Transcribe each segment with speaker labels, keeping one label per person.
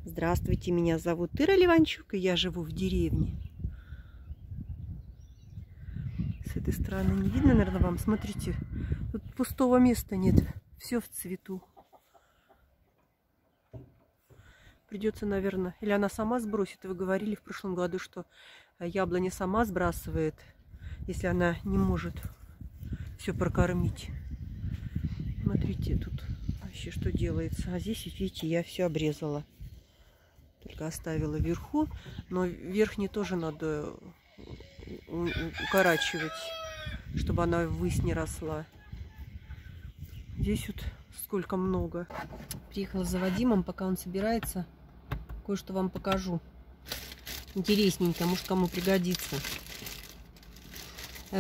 Speaker 1: Здравствуйте, меня зовут Ира Ливанчук, и я живу в деревне. С этой стороны не видно, наверное, вам. Смотрите, тут пустого места нет, все в цвету. Придется, наверное, или она сама сбросит. Вы говорили в прошлом году, что яблоня сама сбрасывает, если она не может все прокормить. Смотрите, тут вообще что делается. А здесь, видите, я все обрезала. Только оставила вверху, но верхний тоже надо укорачивать, чтобы она ввысь не росла. Здесь вот сколько много. Приехала за Вадимом, пока он собирается. Кое-что вам покажу. Интересненько, может, кому пригодится.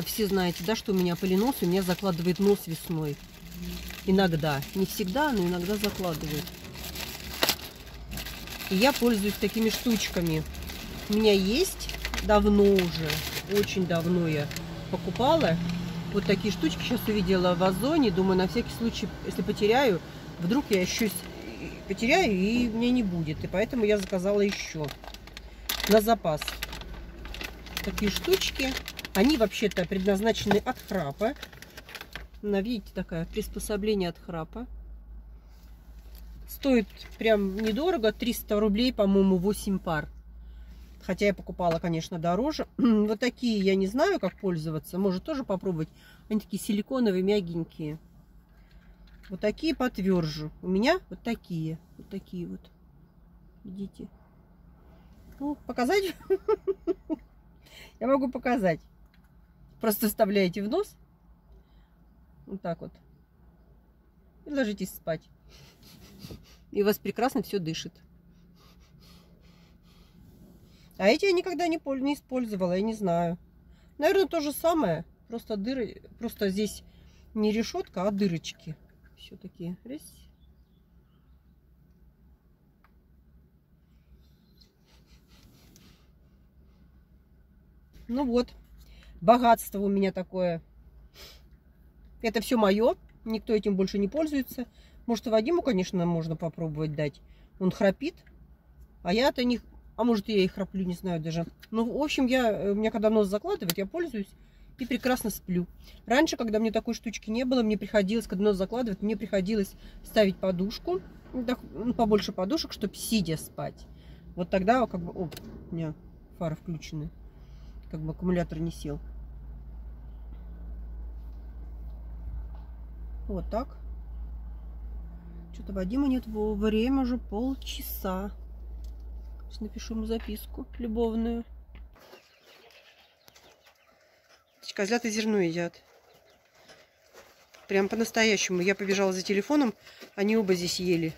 Speaker 1: Все знаете, да, что у меня поленос, у меня закладывает нос весной. Иногда. Не всегда, но иногда закладывает. И я пользуюсь такими штучками. У меня есть давно уже, очень давно я покупала вот такие штучки. Сейчас увидела в Озоне. Думаю, на всякий случай, если потеряю, вдруг я еще потеряю и мне не будет. И поэтому я заказала еще на запас. Такие штучки. Они вообще-то предназначены от храпа. Видите, такое приспособление от храпа. Стоит прям недорого, 300 рублей, по-моему, 8 пар. Хотя я покупала, конечно, дороже. Вот такие я не знаю, как пользоваться. Может тоже попробовать. Они такие силиконовые, мягенькие. Вот такие потверже. У меня вот такие. Вот такие вот. Видите? Ну, показать? Я могу показать. Просто вставляете в нос. Вот так вот. И ложитесь спать. И у вас прекрасно все дышит. А эти я никогда не использовала, я не знаю. Наверное, то же самое. Просто дыры. Просто здесь не решетка, а дырочки. Все такие. Ну вот. Богатство у меня такое. Это все мое. Никто этим больше не пользуется. Может, и Вадиму, конечно, можно попробовать дать. Он храпит. А я-то не... А может, я и храплю, не знаю даже. Ну, в общем, у меня когда нос закладывает, я пользуюсь и прекрасно сплю. Раньше, когда мне такой штучки не было, мне приходилось, когда нос закладывает, мне приходилось ставить подушку. Побольше подушек, чтобы сидя спать. Вот тогда как бы... О, у меня фары включены. Как бы аккумулятор не сел. Вот так. Что-то Вадима нет, время уже полчаса. Сейчас напишу ему записку любовную. Козлята зерно едят. Прям по-настоящему. Я побежала за телефоном, они оба здесь ели.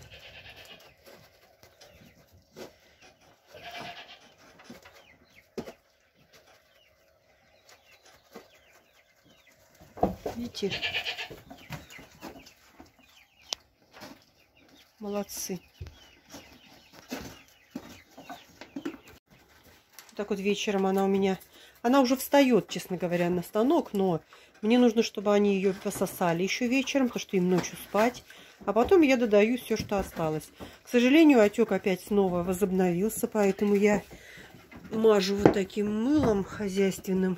Speaker 1: Видите? Молодцы. Так вот вечером она у меня... Она уже встает, честно говоря, на станок, но мне нужно, чтобы они ее пососали еще вечером, потому что им ночью спать. А потом я додаю все, что осталось. К сожалению, отек опять снова возобновился, поэтому я мажу вот таким мылом хозяйственным.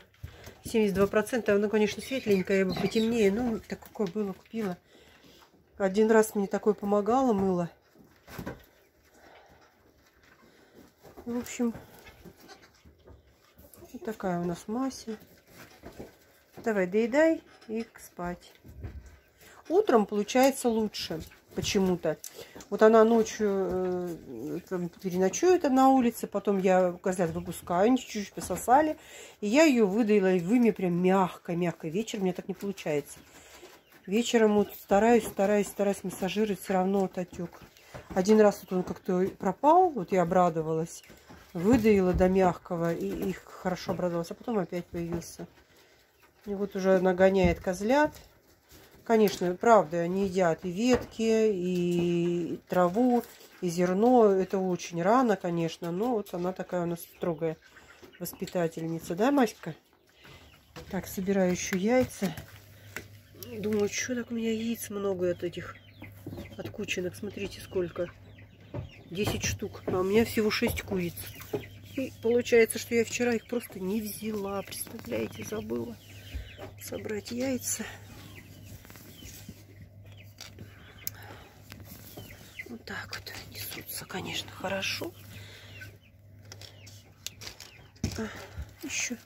Speaker 1: 72%. Оно, конечно, светленькое, потемнее. Ну, так какое было, купила. Один раз мне такое помогало мыло. В общем, вот такая у нас Мася. Давай, доедай и спать. Утром получается лучше почему-то. Вот она ночью переночует на улице, потом я козлят выпускаю, они чуть-чуть пососали, и я ее выдаила, и вымя прям мягко-мягко. Вечером у меня так не получается. Вечером вот стараюсь массажировать, все равно вот отек. Один раз вот он как-то пропал, вот я обрадовалась, выдаила до мягкого, и хорошо обрадовалась, а потом опять появился. И вот уже нагоняет козлят. Конечно, правда, они едят и ветки, и траву, и зерно. Это очень рано, конечно, но вот она такая у нас строгая воспитательница, да, Маська? Так, собираю еще яйца. Думаю, что так у меня яиц много от этих откученных. Смотрите, сколько. 10 штук, а у меня всего 6 куриц. И получается, что я вчера их просто не взяла. Представляете, забыла собрать яйца. Вот так вот несутся, конечно, хорошо. Еще.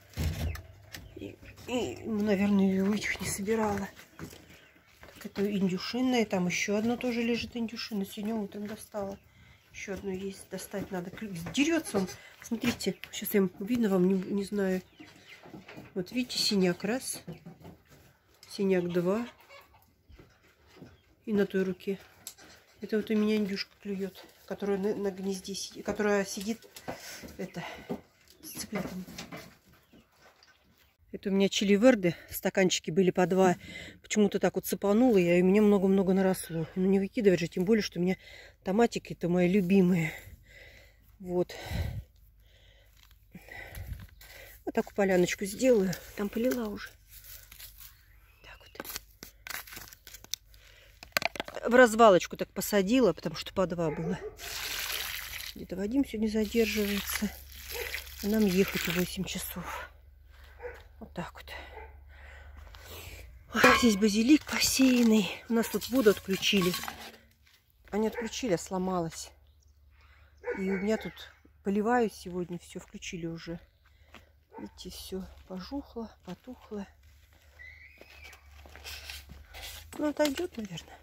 Speaker 1: И, наверное, я этих не собирала. Так, это индюшиное. Там еще одно тоже лежит индюшина. Сегодня утром достала. Еще одно есть. Достать надо. Дерется он. Смотрите. Сейчас им видно вам, не знаю. Вот видите, синяк раз. Синяк два. И на той руке. Это вот у меня индюшка клюет. Которая на гнезде сидит. Которая сидит с цыплятами. Это у меня чили верде. Стаканчики были по 2. Почему-то так вот сыпанула я, и у меня много-много наросло. Ну не выкидывать же, тем более, что у меня томатики это мои любимые. Вот. Вот такую поляночку сделаю. Там полила уже. Так вот. В развалочку так посадила, потому что по 2 было. Где-то Вадим сегодня задерживается. А нам ехать в 8 часов. Вот так вот. Ой, здесь базилик посеянный. У нас тут воду отключили. Они отключили, а сломалась. И у меня тут поливаю сегодня. Все включили уже. Видите, все пожухло, потухло. Ну, отойдет, наверное.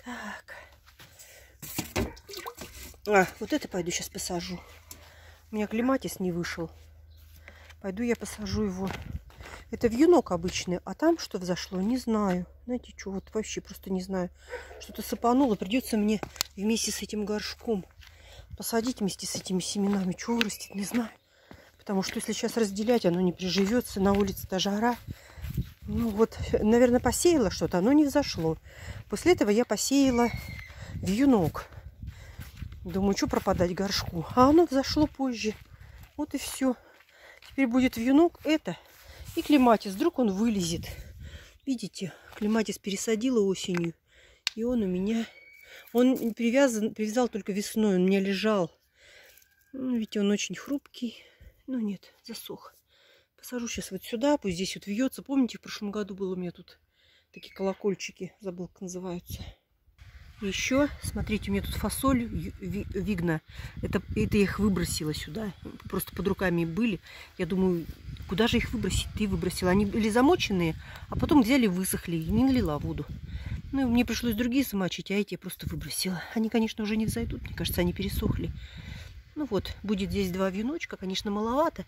Speaker 1: Так. Вот это пойду сейчас посажу. У меня клематис не вышел. Пойду я посажу его. Это вьюнок обычный, а там что взошло, не знаю. Знаете, что, вот вообще просто не знаю. Что-то сыпануло. Придется мне вместе с этим горшком посадить вместе с этими семенами. Что вырастет, не знаю. Потому что если сейчас разделять, оно не приживется. На улице-то жара. Ну вот, наверное, посеяла что-то, оно не взошло. После этого я посеяла вьюнок. Думаю, что пропадать горшку. А оно взошло позже. Вот и все. Теперь будет вьюнок это и клематис. Вдруг он вылезет. Видите, клематис пересадила осенью. И он у меня... Он привязал только весной. Он у меня лежал. Ну, видите, он очень хрупкий. Ну нет, засох. Посажу сейчас вот сюда. Пусть здесь вот вьется. Помните, в прошлом году было у меня тут такие колокольчики. Забыл, как называются. Еще, смотрите, у меня тут фасоль вигна. Это я их выбросила сюда. Просто под руками были. Я думаю, куда же их выбросить? Ты выбросила. Они были замоченные, а потом взяли, высохли. И не налила воду. Ну, и мне пришлось другие замочить, а эти я просто выбросила. Они, конечно, уже не взойдут. Мне кажется, они пересохли. Ну вот, будет здесь 2 веночка. Конечно, маловато.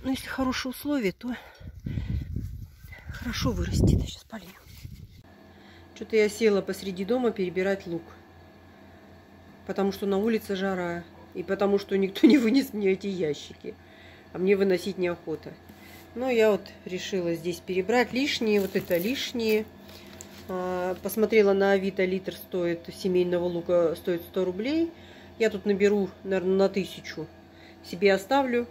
Speaker 1: Но если хорошие условия, то хорошо вырастет. Я сейчас полью. Что-то я села посреди дома перебирать лук. Потому что на улице жара. И потому что никто не вынес мне эти ящики. А мне выносить неохота. Но я вот решила здесь перебрать лишние. Вот это лишние. Посмотрела на Авито, литр стоит семейного лука, стоит 100 рублей. Я тут наберу, наверное, на 1000. Себе оставлю.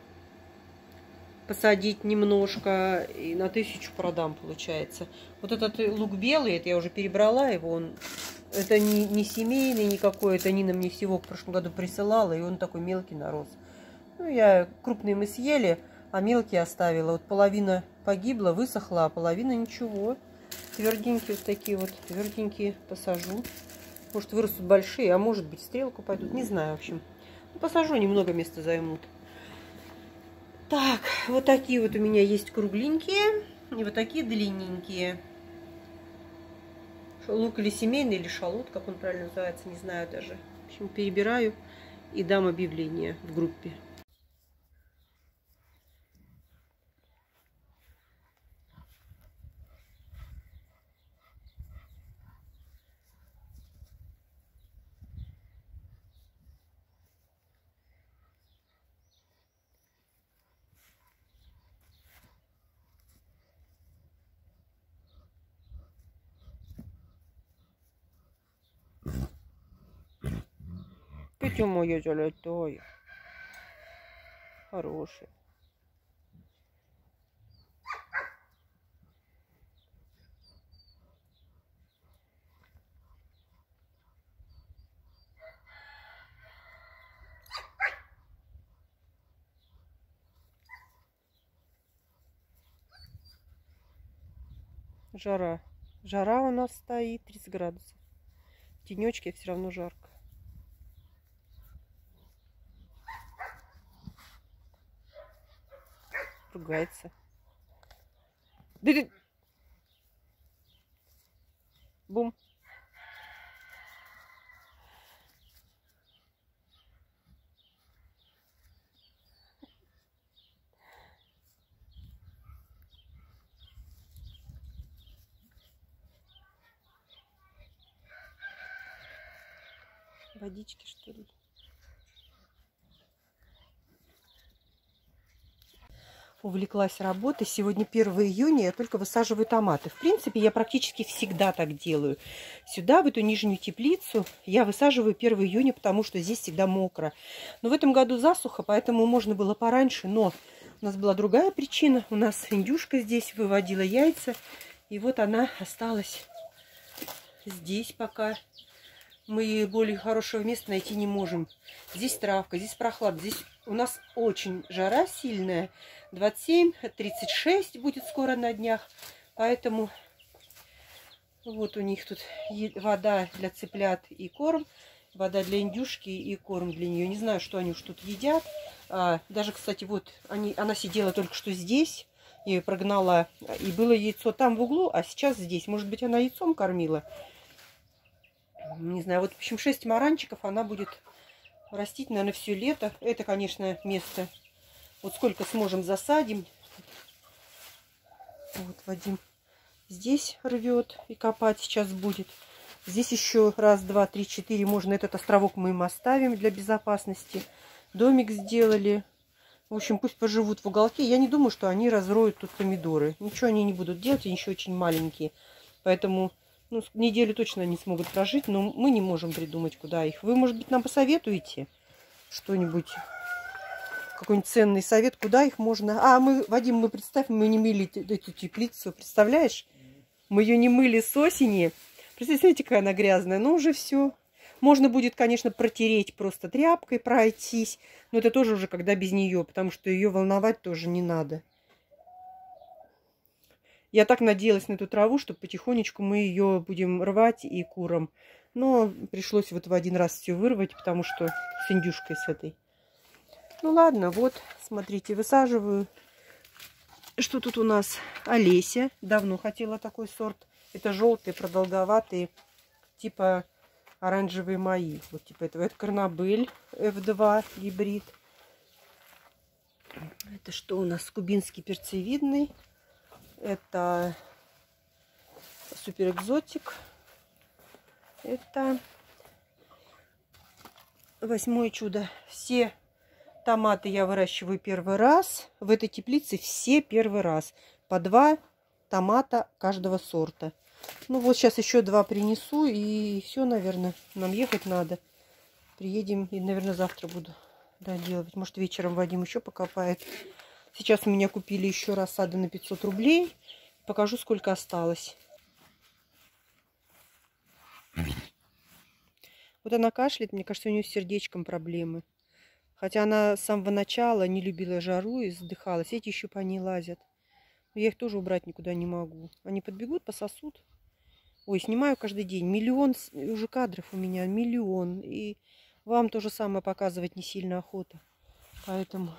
Speaker 1: Посадить немножко и на 1000 продам, получается. Вот этот лук белый, это я уже перебрала его. Это не семейный никакой, это Нина мне всего в прошлом году присылала, и он такой мелкий нарос. Ну, крупные мы съели, а мелкие оставила. Вот половина погибла, высохла, а половина ничего. Тверденькие вот такие вот, тверденькие посажу. Может, вырастут большие, а может быть, стрелку пойдут, не знаю, в общем. Ну, посажу, немного места займут. Так, вот такие вот у меня есть кругленькие и вот такие длинненькие. Лук или семейный, или шалот, как он правильно называется, не знаю даже. В общем, перебираю и дам объявление в группе. Ты моя золотая. Хорошая. жара. Жара у нас стоит 30 градусов. В тенечке все равно жарко. Ругается. Бум. Водички, что ли? Увлеклась работой. Сегодня 1 июня, я только высаживаю томаты. В принципе, я практически всегда так делаю. Сюда, в эту нижнюю теплицу, я высаживаю 1 июня, потому что здесь всегда мокро. Но в этом году засуха, поэтому можно было пораньше. Но у нас была другая причина. У нас индюшка здесь выводила яйца. И вот она осталась здесь пока. Мы более хорошего места найти не можем. Здесь травка, здесь прохлада. Здесь у нас очень жара сильная. 27-36 будет скоро на днях. Поэтому вот у них тут вода для цыплят и корм. Вода для индюшки и корм для нее. Не знаю, что они уж тут едят. Даже, кстати, вот она сидела только что здесь. Я ее прогнала. И было яйцо там в углу, а сейчас здесь. Может быть, она яйцом кормила. Не знаю, вот, в общем, 6 маранчиков она будет растить, наверное, все лето. Это, конечно, место, вот сколько сможем, засадим. Вот Вадим здесь рвет и копать сейчас будет. Здесь еще раз, два, три, четыре. Можно этот островок мы им оставим для безопасности. Домик сделали. В общем, пусть поживут в уголке. Я не думаю, что они разроют тут помидоры. Ничего они не будут делать, они еще очень маленькие. Поэтому... Ну, неделю точно они смогут прожить, но мы не можем придумать, куда их. Вы, может быть, нам посоветуете что-нибудь, какой-нибудь ценный совет, куда их можно... Вадим, мы представь, мы не мыли эту теплицу, представляешь? Мы ее не мыли с осени. Представляете, какая она грязная. Ну, уже все. Можно будет, конечно, протереть просто тряпкой, пройтись. Но это тоже уже когда без нее, потому что ее волновать тоже не надо. Я так надеялась на эту траву, что потихонечку мы ее будем рвать и курам. Но пришлось вот в один раз все вырвать, потому что с индюшкой с этой. Ну ладно, вот, смотрите, высаживаю. Что тут у нас? Олеся. Давно хотела такой сорт. Это желтые, продолговатые, типа оранжевые мои. Вот типа этого. Это Корнабель F2 гибрид. Это что у нас? Кубинский перцевидный. Это супер экзотик. Это 8 чудо. Все томаты я выращиваю первый раз. В этой теплице все первый раз. По 2 томата каждого сорта. Ну вот сейчас еще 2 принесу. И все, наверное. Нам ехать надо. Приедем и, наверное, завтра буду доделывать. Может, вечером Вадим еще покопает. Сейчас у меня купили еще рассады на 500 рублей. Покажу, сколько осталось. Вот она кашляет. Мне кажется, у нее с сердечком проблемы. Хотя она с самого начала не любила жару и задыхалась. Эти еще по ней лазят. Но я их тоже убрать никуда не могу. Они подбегут, пососут. Ой, снимаю каждый день. Миллион уже кадров у меня. Миллион. И вам то же самое показывать не сильно охота. Поэтому...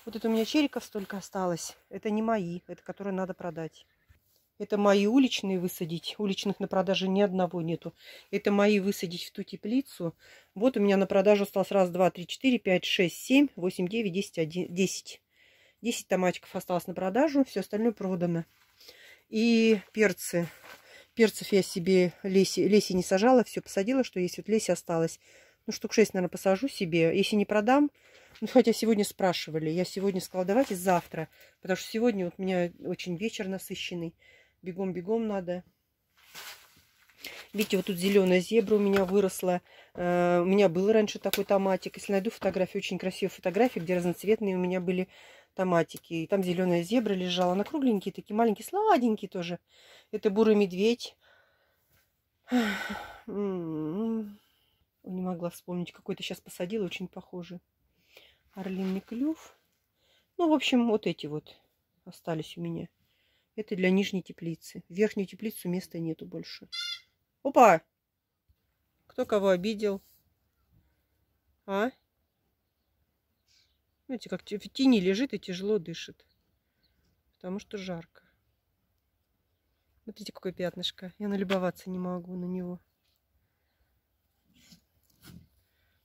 Speaker 1: Вот это у меня чериков столько осталось. Это не мои, это которые надо продать. Это мои уличные высадить. Уличных на продаже ни одного нету. Это мои высадить в ту теплицу. Вот у меня на продажу осталось 1, 2, 3, 4, 5, 6, 7, 8, 9, 10, 10. 10 томатиков осталось на продажу. Все остальное продано. И перцы. Перцев я себе леси не сажала. Все посадила, что есть. Вот леси осталось. Ну, штук 6, наверное, посажу себе. Если не продам, ну, хотя сегодня спрашивали. Я сегодня сказала, давайте завтра. Потому что сегодня вот у меня очень вечер насыщенный. Бегом-бегом надо. Видите, вот тут зеленая зебра у меня выросла. У меня был раньше такой томатик. Если найду фотографию, очень красивые фотографии, где разноцветные у меня были томатики. И там зеленая зебра лежала. Она кругленькие, такие маленькие, сладенькие тоже. Это бурый медведь. Не могла вспомнить, какой-то сейчас посадила, очень похожий. Орлиный клюв. Ну, в общем, вот эти вот остались у меня. Это для нижней теплицы. В верхнюю теплицу места нету больше. Опа! Кто кого обидел? А? Видите, как в тени лежит и тяжело дышит. Потому что жарко. Смотрите, какое пятнышко. Я налюбоваться не могу на него.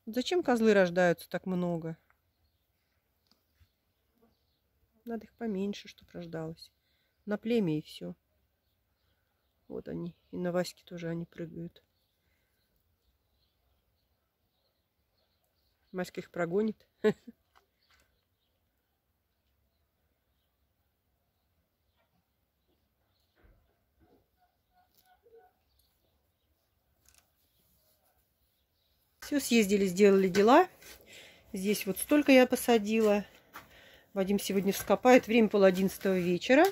Speaker 1: Зачем козлы рождаются так много? Надо их поменьше, чтобы рождалось. На племя и все. Вот они. И на Ваське тоже они прыгают. Васька их прогонит. Все, съездили, сделали дела. Здесь вот столько я посадила. Вадим сегодня вскопает. Время 10:30 вечера.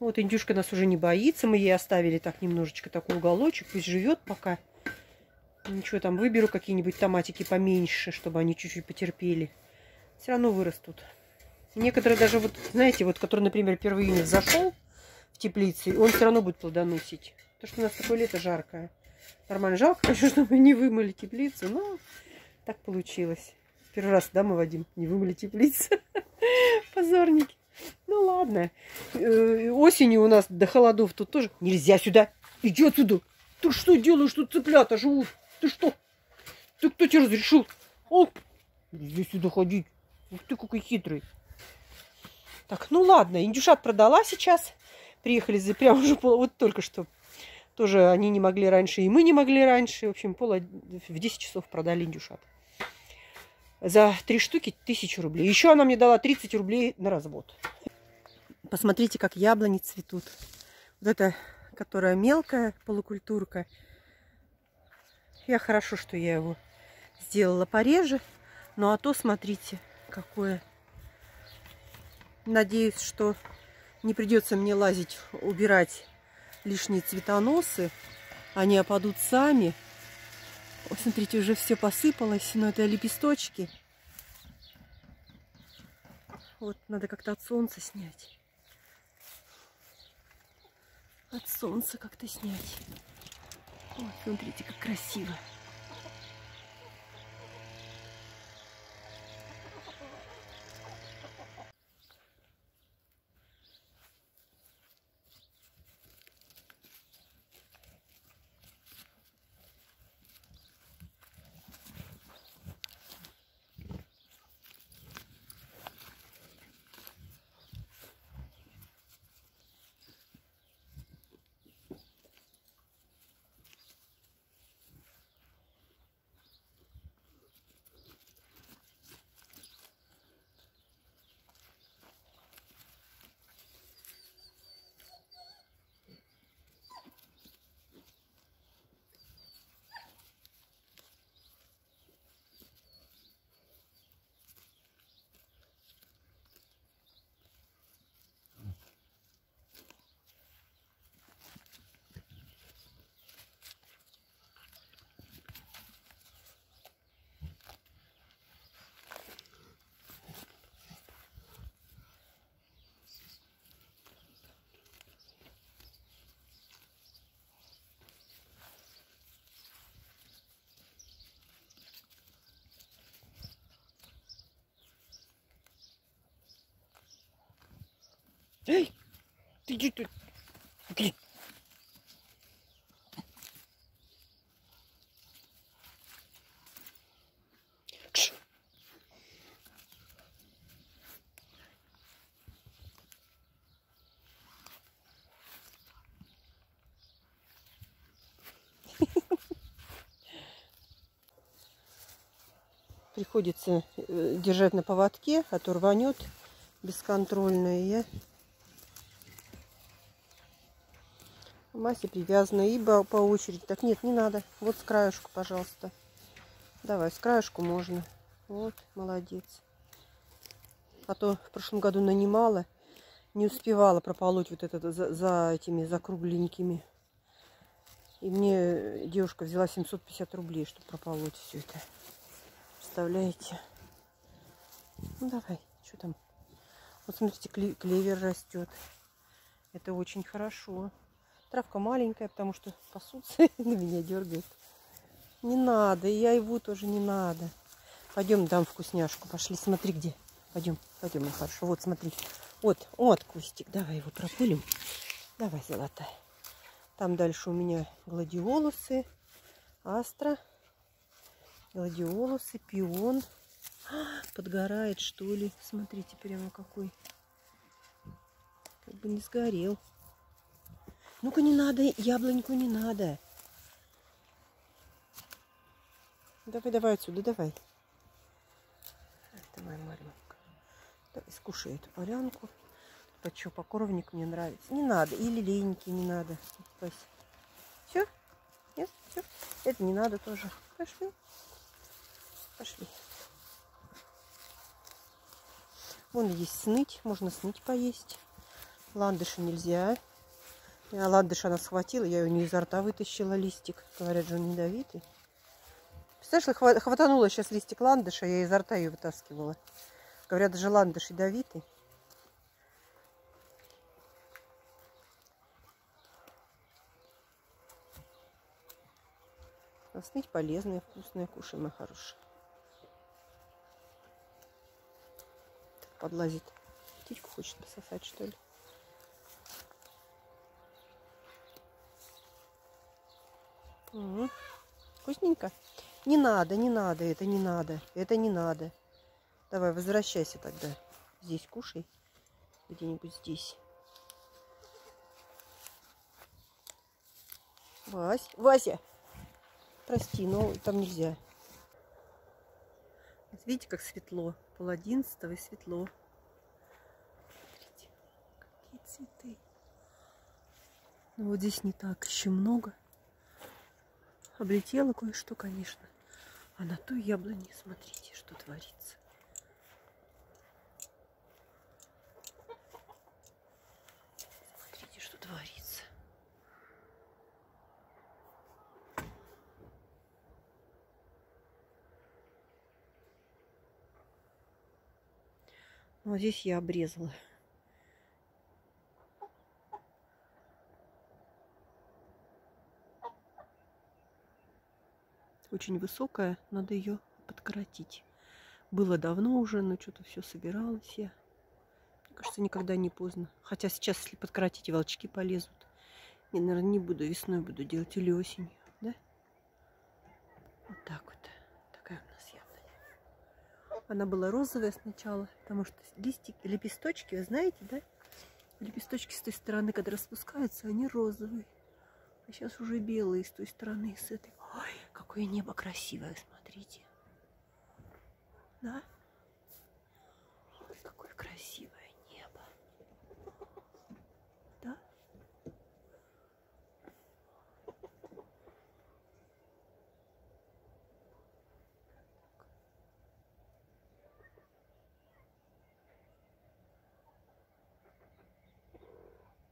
Speaker 1: Вот индюшка нас уже не боится. Мы ей оставили так немножечко такой уголочек. Пусть живет пока. Ничего, там выберу какие-нибудь томатики поменьше, чтобы они чуть-чуть потерпели. Все равно вырастут. Некоторые даже, вот, знаете, вот, который, например, 1 июня зашел в теплицу, он все равно будет плодоносить. Потому что у нас такое лето жаркое. Нормально. Жалко, конечно, что мы не вымыли теплицу, но так получилось. Первый раз, да, мы, Вадим, не вымыли теплицу. Позорники. Ну ладно. Осенью у нас до холодов тут тоже нельзя сюда. Иди отсюда. Ты что делаешь? Тут цыплята живут. Ты что? Ты кто тебе разрешил? О, нельзя сюда ходить. Ух ты, какой хитрый. Так, ну ладно. Индюшат продала сейчас. Приехали прямо уже вот только что. Тоже они не могли раньше, и мы не могли раньше. В общем, в 10 часов продали индюшат. За 3 штуки 1000 рублей. Еще она мне дала 30 рублей на развод. Посмотрите, как яблони цветут. Вот эта, которая мелкая, полукультурка. Хорошо, что я его сделала пореже. Ну, а то, смотрите, какое. Надеюсь, что не придется мне лазить, убирать лишние цветоносы. Они опадут сами. Вот, смотрите, уже все посыпалось. Но это лепесточки. Вот, надо как-то от солнца снять. От солнца как-то снять. Вот, смотрите, как красиво. Эй, ты иди тут. Иди. Приходится держать на поводке, а то рванет бесконтрольно. И я в массе привязана. И по очереди. Так, нет, не надо. Вот с краешку, пожалуйста. Давай, с краешку можно. Вот, молодец. А то в прошлом году нанимала, не успевала прополоть вот это за этими закругленькими. И мне девушка взяла 750 рублей, чтобы прополоть все это. Представляете? Ну давай, что там? Вот смотрите, клевер растет. Это очень хорошо. Травка маленькая, потому что пасутся на меня дергает. Не надо, и я его тоже не надо. Пойдем дам вкусняшку. Пошли, смотри где. Пойдем, пойдем, хорошо. Вот смотри. Вот кустик. Давай его пропылим. Давай, золотая. Там дальше у меня гладиолусы, астра, гладиолусы, пион. Подгорает, что ли? Смотрите, прямо какой. Как бы не сгорел. Ну-ка, не надо, яблоньку не надо. Давай, давай отсюда, давай. Давай, Маринка. Давай, скушай эту полянку. Покровник мне нравится. Не надо. И лилейники не надо. Все? Нет? Все? Это не надо тоже. Пошли. Пошли. Вон есть сныть. Можно сныть поесть. Ландыши нельзя. А ландыш она схватила. Я ее не изо рта вытащила листик. Говорят же, он ядовитый. Представляешь, хватанула сейчас листик ландыша. Я изо рта ее вытаскивала. Говорят, даже ландыш ядовитый. А сныть полезное, вкусное. Кушай, моя хорошая. Подлазит. Птичку хочет пососать, что ли? Угу. Вкусненько. Не надо, не надо, это не надо. Это не надо. Давай, возвращайся тогда. Здесь кушай. Где-нибудь здесь. Вася! Прости, но там нельзя. Вот видите, как светло. 10:30 и светло. Смотрите, какие цветы. Ну вот здесь не так еще много. Облетело кое-что, конечно. А на той яблоне, смотрите, что творится. Смотрите, что творится. Вот здесь я обрезала. Очень высокая, надо ее подкоротить. Было давно уже, но что-то все собиралось я. Мне кажется, никогда не поздно. Хотя сейчас, если подкоротить, волчки полезут. Я, наверное, не буду. Весной буду делать или осенью. Да? Вот так вот. Такая у нас яблоня. Она была розовая сначала, потому что листики, лепесточки, вы знаете, да? Лепесточки с той стороны, когда распускаются, они розовые. А сейчас уже белые с той стороны, с этой. Ой, какое небо красивое, смотрите. Да? Ой, какое красивое небо. Да?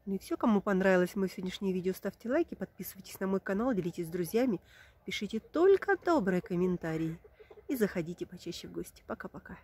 Speaker 1: Ну и все, кому понравилось мое сегодняшнее видео, ставьте лайки, подписывайтесь на мой канал, делитесь с друзьями, пишите только добрые комментарии и заходите почаще в гости. Пока-пока.